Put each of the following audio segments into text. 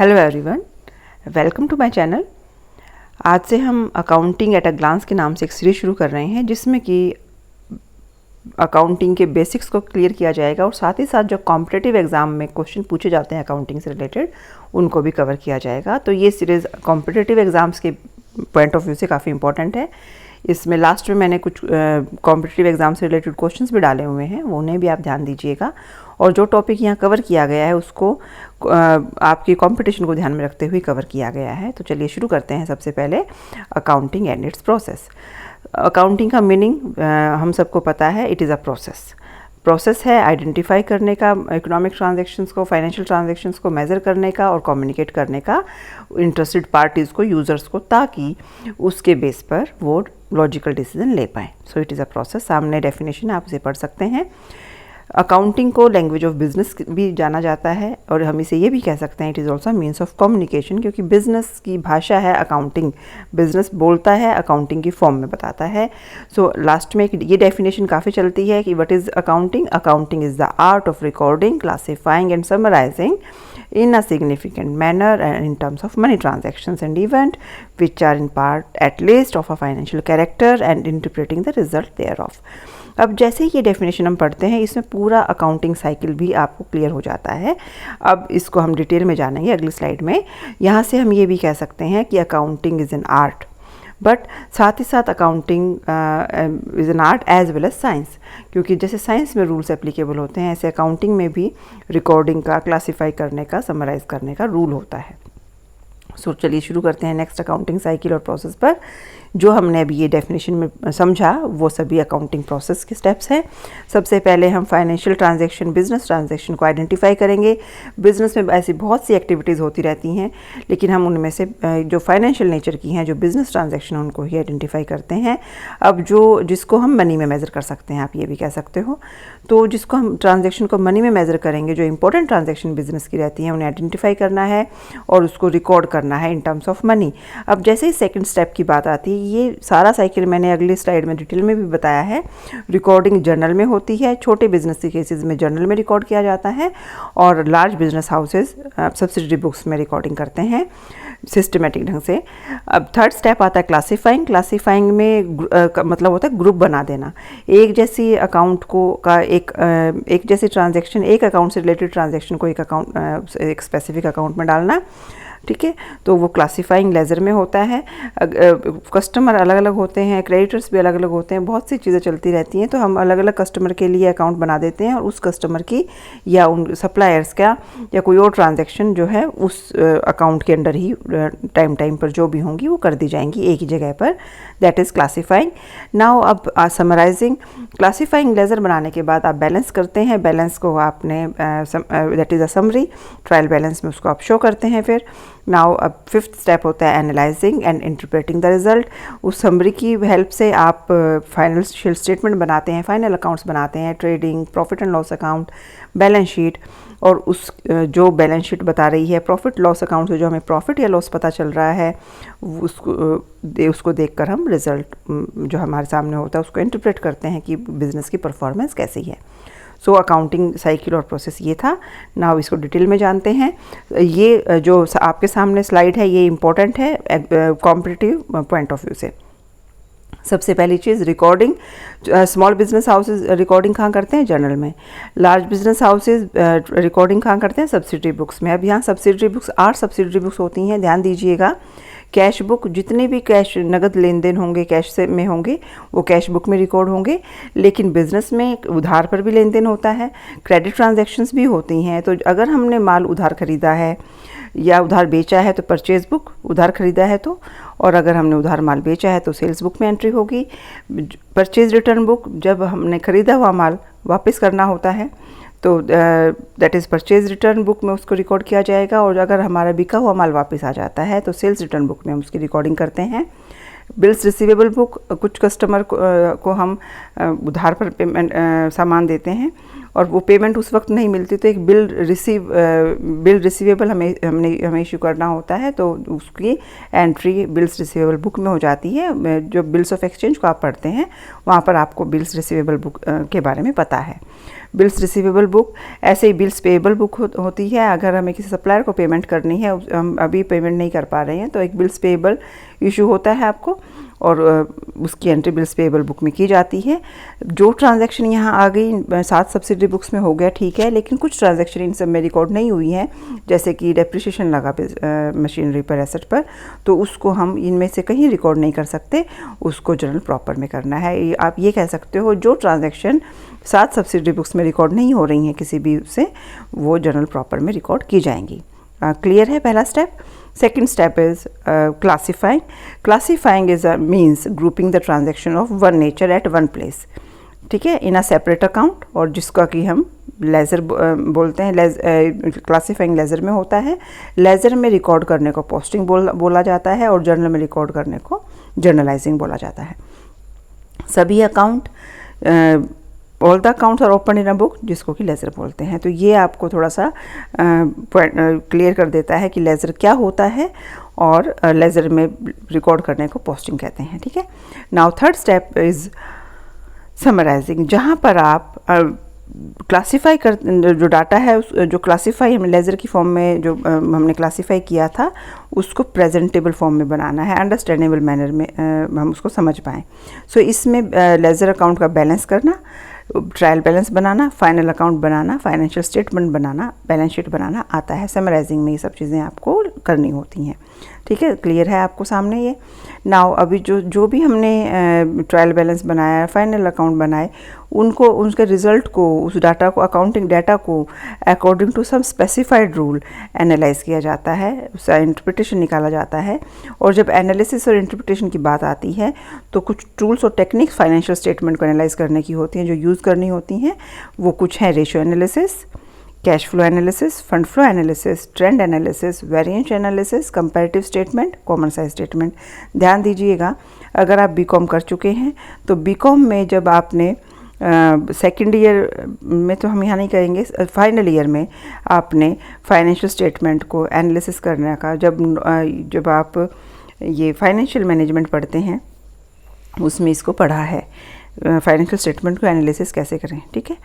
Hello everyone, welcome to my channel. आज से हम अकाउंटिंग एट अ ग्लांस के नाम से एक सीरीज शुरू कर रहे हैं जिसमें कि अकाउंटिंग के बेसिक्स को क्लियर किया जाएगा और साथ ही साथ जो कॉम्पिटिटिव एग्ज़ाम में क्वेश्चन पूछे जाते हैं अकाउंटिंग से रिलेटेड उनको भी कवर किया जाएगा। तो ये सीरीज़ कॉम्पिटिटिव एग्ज़ाम्स के पॉइंट ऑफ व्यू से काफ़ी इंपॉर्टेंट है। इसमें लास्ट में मैंने कुछ कॉम्पिटिटिव एग्ज़ाम से रिलेटेड क्वेश्चंस भी डाले हुए हैं, वो उन्हें भी आप ध्यान दीजिएगा। और जो टॉपिक यहाँ कवर किया गया है उसको आपकी कंपटीशन को ध्यान में रखते हुए कवर किया गया है। तो चलिए शुरू करते हैं। सबसे पहले accounting and it's process. Accounting का मीनिंग हम सबको पता है, इट इज़ अ प्रोसेस है आइडेंटिफाई करने का, इकोनॉमिक ट्रांजैक्शंस को, फाइनेंशियल ट्रांजैक्शंस को मेज़र करने का और कम्युनिकेट करने का इंटरेस्टेड पार्टीज़ को, यूज़र्स को, ताकि उसके बेस पर वो लॉजिकल डिसीजन ले पाएँ। So it is a process. सामने डेफिनेशन आप इसे पढ़ सकते हैं। अकाउंटिंग को लैंग्वेज ऑफ बिजनेस भी जाना जाता है और हम इसे ये भी कह सकते हैं it is also means of communication, क्योंकि बिजनेस की भाषा है अकाउंटिंग। बिजनेस बोलता है, अकाउंटिंग की फॉर्म में बताता है। सो लास्ट में ये डेफिनेशन काफ़ी चलती है कि what is accounting. Accounting is the art of recording, classifying and summarising in a significant manner and in terms of money transactions and event which are in part at least of a financial character and interpreting the result thereof। अब जैसे ही ये definition हम पढ़ते हैं इसमें पूरा accounting cycle भी आपको क्लियर हो जाता है। अब इसको हम डिटेल में जानेंगे अगली स्लाइड में। यहाँ से हम ये भी कह सकते हैं कि accounting is an art, but साथ ही साथ accounting is an art as well as science, क्योंकि जैसे साइंस में रूल्स एप्लीकेबल होते हैं ऐसे अकाउंटिंग में भी रिकॉर्डिंग का, क्लासीफाई करने का, समराइज़ करने का रूल होता है। सो चलिए शुरू करते हैं नेक्स्ट अकाउंटिंग साइकिल और प्रोसेस पर। जो हमने अभी ये डेफिनेशन में समझा वो सभी अकाउंटिंग प्रोसेस के स्टेप्स हैं। सबसे पहले हम फाइनेंशियल ट्रांजैक्शन, बिजनेस ट्रांजैक्शन को आइडेंटिफाई करेंगे। बिजनेस में ऐसी बहुत सी एक्टिविटीज़ होती रहती हैं, लेकिन हम उनमें से जो फाइनेंशियल नेचर की हैं, जो बिजनेस ट्रांजैक्शन हैं, उनको ही आइडेंटिफाई करते हैं। अब जिसको हम मनी में मेज़र कर सकते हैं, आप ये भी कह सकते हो, तो जिसको हम ट्रांजैक्शन को मनी में मेज़र करेंगे, जो इंपॉर्टेंट ट्रांजैक्शन बिजनेस की रहती हैं, उन्हें आइडेंटिफाई करना है और उसको रिकॉर्ड करना है इन टर्म्स ऑफ मनी। अब जैसे ही सेकंड स्टेप की बात आती है, ये सारा साइकिल मैंने अगली स्लाइड में डिटेल में भी बताया है। रिकॉर्डिंग जर्नल में होती है, छोटे बिजनेस के केसेस में जर्नल में रिकॉर्ड किया जाता है और large business houses subsidiary books में रिकॉर्डिंग करते हैं सिस्टमेटिक ढंग से। अब थर्ड स्टेप आता है क्लासीफाइंग। क्लासीफाइंग में मतलब होता है ग्रुप बना देना। एक जैसी अकाउंट को का एक जैसी ट्रांजैक्शन, एक अकाउंट से रिलेटेड ट्रांजैक्शन को एक स्पेसिफिक अकाउंट में डालना, ठीक है। तो वो क्लासीफाइंग लेजर में होता है। कस्टमर अलग अलग होते हैं, क्रेडिटर्स भी अलग अलग होते हैं, बहुत सी चीज़ें चलती रहती हैं, तो हम अलग अलग कस्टमर के लिए अकाउंट बना देते हैं और उस कस्टमर की या उन सप्लायर्स का या कोई और ट्रांजैक्शन जो है उस अकाउंट के अंडर ही टाइम पर जो भी होंगी वो कर दी जाएंगी एक ही जगह पर। That is classifying. नाउ अब समराइजिंग। क्लासीफाइंग लेजर बनाने के बाद आप बैलेंस करते हैं। बैलेंस को आपने that is a summary, trial balance में उसको आप शो करते हैं। फिर नाउ अब फिफ्थ स्टेप होता है analysing and interpreting the result. उस समरी की हेल्प से आप फाइनेंशियल स्टेटमेंट बनाते हैं, फाइनल अकाउंट्स बनाते हैं, trading, profit and loss account, balance sheet. और उस जो बैलेंस शीट बता रही है प्रॉफिट लॉस अकाउंट से जो हमें प्रॉफिट या लॉस पता चल रहा है उसको देखकर हम रिज़ल्ट जो हमारे सामने होता है उसको इंटरप्रेट करते हैं कि बिज़नेस की परफॉर्मेंस कैसी है। सो अकाउंटिंग साइकिल और प्रोसेस ये था। नाउ इसको डिटेल में जानते हैं। ये जो आपके सामने स्लाइड है ये इम्पोर्टेंट है कॉम्पिटिटिव पॉइंट ऑफ व्यू से। सबसे पहली चीज़ recording. Small business houses recording कहाँ करते हैं? जर्नल में। लार्ज बिजनेस हाउसेज रिकॉर्डिंग कहाँ करते हैं? सब्सिडरी बुक्स में। अब यहाँ सब्सिडरी बुक्स 8 सब्सिडरी बुक्स होती हैं, ध्यान दीजिएगा। कैश बुक, जितने भी कैश नगद लेन देन होंगे कैश से में होंगे वो कैश बुक में रिकॉर्ड होंगे, लेकिन बिजनेस में उधार पर भी लेन देन होता है, क्रेडिट ट्रांजैक्शंस भी होती हैं। तो अगर हमने माल उधार खरीदा है या उधार बेचा है तो परचेज बुक, उधार खरीदा है तो, और अगर हमने उधार माल बेचा है तो सेल्स बुक में एंट्री होगी। परचेज रिटर्न बुक, जब हमने खरीदा हुआ माल वापस करना होता है तो that is purchase return book में उसको रिकॉर्ड किया जाएगा। और अगर हमारा बिका हुआ माल वापस आ जाता है तो सेल्स रिटर्न बुक में हम उसकी रिकॉर्डिंग करते हैं। बिल्स रिसीवेबल बुक, कुछ कस्टमर को हम उधार पर पेमेंट सामान देते हैं और वो पेमेंट उस वक्त नहीं मिलती तो एक बिल रिसीवेबल हमें इशू करना होता है, तो उसकी एंट्री बिल्स रिसीवेबल बुक में हो जाती है। जो बिल्स ऑफ एक्सचेंज को आप पढ़ते हैं वहाँ पर आपको बिल्स रिसीवेबल बुक के बारे में पता है। बिल्स रिसीवेबल बुक, ऐसे ही बिल्स पेएबल बुक होती है। अगर हमें किसी सप्लायर को पेमेंट करनी है, हम अभी पेमेंट नहीं कर पा रहे हैं, तो एक बिल्स पेएबल इशू होता है आपको, और उसकी एंट्री बिल्स पेएबल बुक में की जाती है। जो ट्रांजैक्शन यहाँ आ गई 7 सब्सिडरी बुक्स में हो गया, ठीक है, लेकिन कुछ ट्रांजैक्शन इन सब में रिकॉर्ड नहीं हुई हैं, जैसे कि डेप्रिसिएशन लगा मशीनरी पर, एसेट पर, तो उसको हम इनमें से कहीं रिकॉर्ड नहीं कर सकते, उसको जर्नल प्रॉपर में करना है। आप ये कह सकते हो जो ट्रांजैक्शन 7 सब्सिडरी बुक्स में रिकॉर्ड नहीं हो रही हैं किसी भी से, वो जर्नल प्रॉपर में रिकॉर्ड की जाएंगी। क्लियर है पहला step. Second step is classifying. Classifying is means grouping the transaction of one nature at one place. ठीक है, इन अ सेपरेट अकाउंट, और जिसका कि हम लेज़र बोलते हैं। क्लासीफाइंग लेज़र में होता है। लेज़र में रिकॉर्ड करने को पोस्टिंग बोला जाता है, और जर्नल में रिकॉर्ड करने को जर्नलाइजिंग बोला जाता है। सभी account, all the accounts are open in a book, जिसको कि लेज़र बोलते हैं। तो ये आपको थोड़ा सा क्लियर कर देता है कि लेज़र क्या होता है, और लेज़र में रिकॉर्ड करने को पोस्टिंग कहते हैं। ठीक है, now third step is summarising, जहाँ पर आप क्लासीफाई कर जो डाटा है, जो क्लासीफाई हमें लेज़र की फॉर्म में जो हमने क्लासीफाई किया था, उसको प्रेजेंटेबल फॉर्म में बनाना है, अंडरस्टैंडेबल मैनर में हम उसको समझ पाएँ। सो इसमें लेज़र अकाउंट का बैलेंस करना, ट्रायल बैलेंस बनाना, फाइनल अकाउंट बनाना, फाइनेंशियल स्टेटमेंट बनाना, बैलेंस शीट बनाना आता है। समराइजिंग में ये सब चीज़ें आपको करनी होती हैं। ठीक है, क्लियर है आपको सामने ये। नाउ अभी जो भी हमने ट्रायल बैलेंस बनाया, फाइनल अकाउंट बनाए, उनको उसके रिज़ल्ट को, उस डाटा को, अकाउंटिंग डाटा को according to some specified rule analyse किया जाता है, उसका इंटरप्रिटेशन निकाला जाता है। और जब एनालिसिस और इंटरप्रिटेशन की बात आती है, तो कुछ टूल्स और टेक्निक्स फाइनेंशियल स्टेटमेंट को एनालाइज करने की होती हैं, जो यूज़ करनी होती हैं। वो कुछ हैं: ratio analysis, cash flow analysis, fund flow analysis, trend analysis, variance analysis, comparative statement, common size statement. ध्यान दीजिएगा, अगर आप बीकॉम कर चुके हैं, तो बीकॉम में जब आपने सेकेंड ईयर में, तो हम यहाँ नहीं करेंगे, फाइनल ईयर में आपने फाइनेंशियल स्टेटमेंट को एनालिसिस करने का, जब आप ये फाइनेंशियल मैनेजमेंट पढ़ते हैं, उसमें इसको पढ़ा है, फाइनेंशियल स्टेटमेंट को एनालिसिस कैसे करें। ठीक है,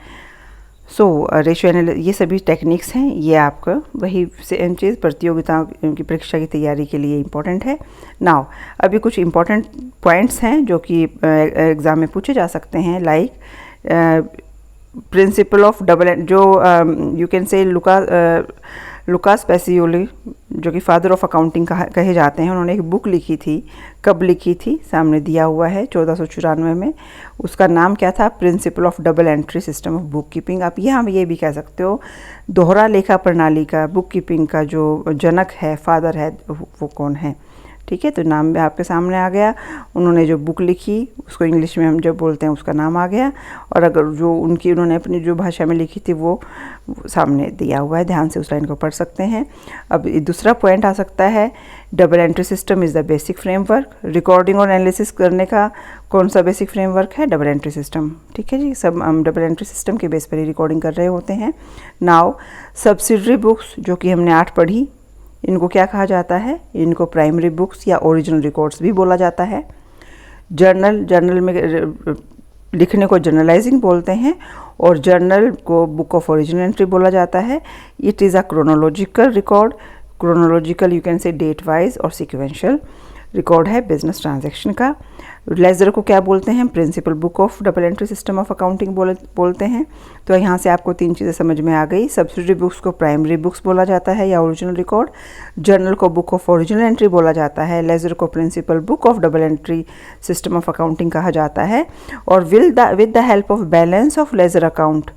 सो रेशियो एनालिसिस, ये सभी टेक्निक्स हैं, ये आपका वही सेम चीज़ प्रतियोगिता की परीक्षा की तैयारी के लिए इम्पॉर्टेंट है। नाउ अभी कुछ इम्पॉर्टेंट पॉइंट्स हैं जो कि एग्ज़ाम में पूछे जा सकते हैं, लाइक प्रिंसिपल ऑफ डबल, जो यू कैन से लुकास पैसियोली, जो कि फादर ऑफ अकाउंटिंग कहे जाते हैं, उन्होंने एक बुक लिखी थी। कब लिखी थी? सामने दिया हुआ है 1494 में। उसका नाम क्या था? Principle of double entry system of book keeping. आप यहाँ ये भी कह सकते हो दोहरा लेखा प्रणाली का बुक कीपिंग का जो जनक है, फादर है, वो कौन है। ठीक है, तो नाम भी आपके सामने आ गया। उन्होंने जो बुक लिखी उसको इंग्लिश में हम जब बोलते हैं उसका नाम आ गया, और अगर जो उन्होंने अपनी जो भाषा में लिखी थी वो सामने दिया हुआ है, ध्यान से उस लाइन को पढ़ सकते हैं। अब दूसरा पॉइंट आ सकता है, double entry system is the basic framework. Recording और एनालिसिस करने का कौन सा बेसिक फ्रेमवर्क है? Double entry system. ठीक है जी, सब हम डबल एंट्री सिस्टम के बेस पर ही रिकॉर्डिंग कर रहे होते हैं। नाउ सब्सिडरी बुक्स जो कि हमने 8 पढ़ी, इनको क्या कहा जाता है? इनको प्राइमरी बुक्स या ओरिजिनल रिकॉर्ड्स भी बोला जाता है। जर्नल में लिखने को जर्नलाइजिंग बोलते हैं, और जर्नल को बुक ऑफ ओरिजिनल एंट्री बोला जाता है। It is a chronological record. Chronological you can say date wise और सिक्वेंशियल रिकॉर्ड है बिजनेस ट्रांजैक्शन का। लेजर को क्या बोलते हैं? Principal book of double entry system of accounting बोलते हैं। तो यहाँ से आपको 3 चीज़ें समझ में आ गई। सब्सिडरी बुक्स को प्राइमरी बुक्स बोला जाता है या ओरिजिनल रिकॉर्ड। जर्नल को बुक ऑफ ओरिजिनल एंट्री बोला जाता है। लेजर को principal book of double entry system of accounting कहा जाता है। और with the help of balance of ledger account,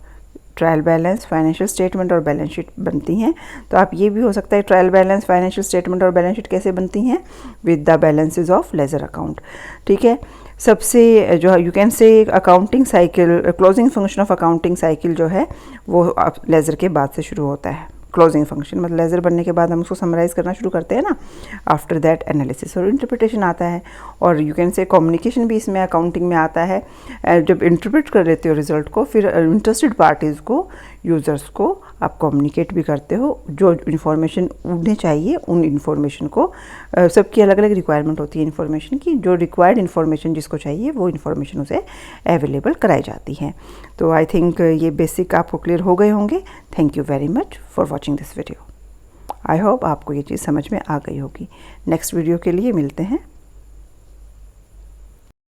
trial balance, financial statement और बैलेंस शीट बनती हैं। तो आप ये भी हो सकता है ट्रायल बैलेंस, फाइनेंशियल स्टेटमेंट और बैलेंस शीट कैसे बनती हैं? With the balances of ledger account. ठीक है, सबसे जो यू कैन से accounting cycle, closing function of accounting cycle जो है वो लेजर के बाद से शुरू होता है। क्लोजिंग फंक्शन मतलब लेजर बनने के बाद हम उसको समराइज़ करना शुरू करते हैं ना। आफ्टर दैट एनालिसिस और इंटरप्रिटेशन आता है, और यू कैन से कम्युनिकेशन भी इसमें अकाउंटिंग में आता है। जब इंटरप्रेट कर लेते हो रिजल्ट को, फिर इंटरेस्टेड पार्टीज़ को यूज़र्स को आप कम्युनिकेट भी करते हो। जो इन्फॉर्मेशन उन्हें चाहिए उन इन्फॉर्मेशन को, सबकी अलग अलग रिक्वायरमेंट होती है इन्फॉर्मेशन की, जो रिक्वायर्ड इन्फॉर्मेशन जिसको चाहिए वो इन्फॉर्मेशन उसे अवेलेबल कराई जाती है। तो आई थिंक ये बेसिक आपको क्लियर हो गए होंगे। Thank you very much for watching this video. I hope आपको ये चीज़ समझ में आ गई होगी। नेक्स्ट वीडियो के लिए मिलते हैं।